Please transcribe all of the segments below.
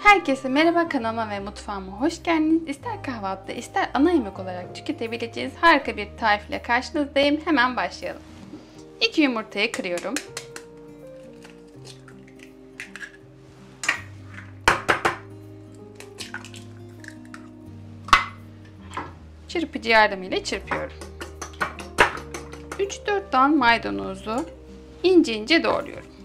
Herkese merhaba, kanalıma ve mutfağıma hoş geldiniz. İster kahvaltıda ister ana yemek olarak tüketebileceğiniz harika bir tarifle karşınızdayım. Hemen başlayalım. 2 yumurtayı kırıyorum. Çırpıcı yardımıyla çırpıyorum. 3-4 dal maydanozu ince ince doğruyorum.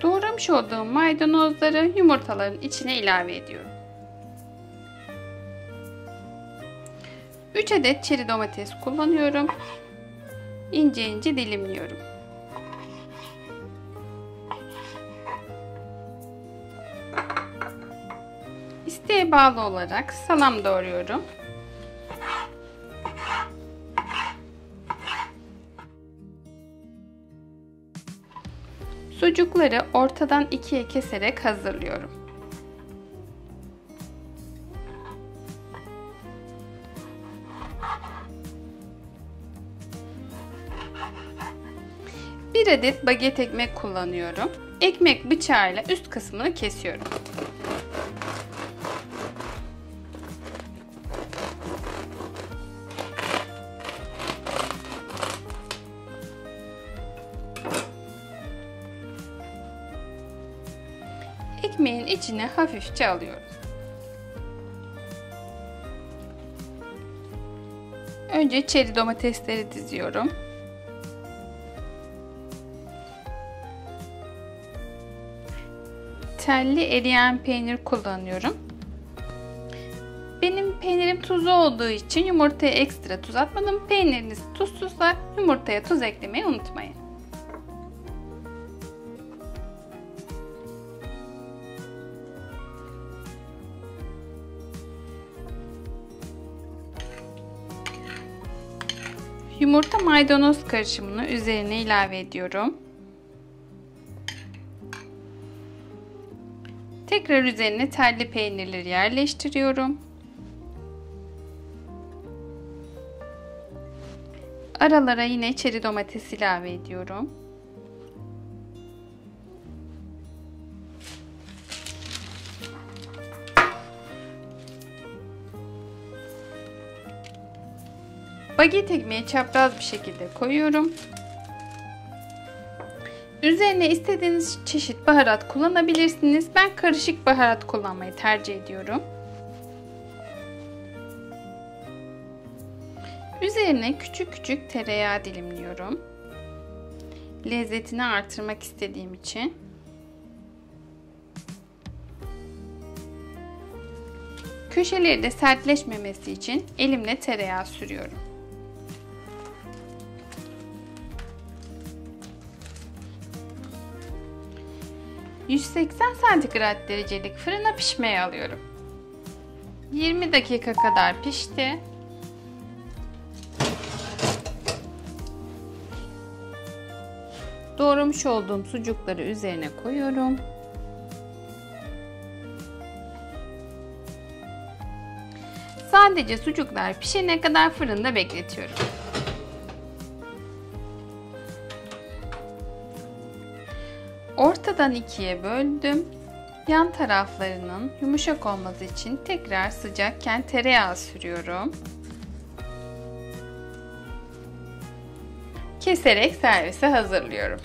Doğramış olduğum maydanozları yumurtaların içine ilave ediyorum. 3 adet çeri domates kullanıyorum. İnce ince dilimliyorum. İsteğe bağlı olarak salam doğruyorum. Sucukları ortadan ikiye keserek hazırlıyorum. Bir adet baget ekmek kullanıyorum. Ekmek bıçağıyla üst kısmını kesiyorum. Ekmeğin içine hafifçe alıyorum. Önce çeri domatesleri diziyorum. Telli eriyen peynir kullanıyorum. Benim peynirim tuzlu olduğu için yumurtaya ekstra tuz atmadım. Peyniriniz tuzsuzsa yumurtaya tuz eklemeyi unutmayın. Yumurta maydanoz karışımını üzerine ilave ediyorum. Tekrar üzerine telli peynirleri yerleştiriyorum. Aralara yine çeri domates ilave ediyorum. Baget ekmeği çapraz bir şekilde koyuyorum. Üzerine istediğiniz çeşit baharat kullanabilirsiniz. Ben karışık baharat kullanmayı tercih ediyorum. Üzerine küçük küçük tereyağı dilimliyorum. Lezzetini artırmak istediğim için. Köşeleri de sertleşmemesi için elimle tereyağı sürüyorum. 180 santigrat derecelik fırına pişmeye alıyorum. 20 dakika kadar pişti. Doğramış olduğum sucukları üzerine koyuyorum. Sadece sucuklar pişene kadar fırında bekletiyorum. Ortadan ikiye böldüm. Yan taraflarının yumuşak olması için tekrar sıcakken tereyağı sürüyorum. Keserek servise hazırlıyorum.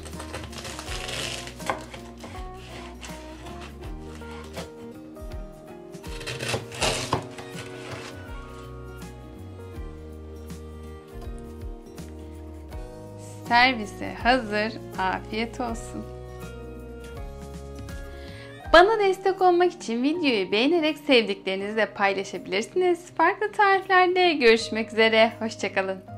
Servise hazır. Afiyet olsun. Bana destek olmak için videoyu beğenerek sevdiklerinizle paylaşabilirsiniz. Farklı tariflerde görüşmek üzere. Hoşça kalın.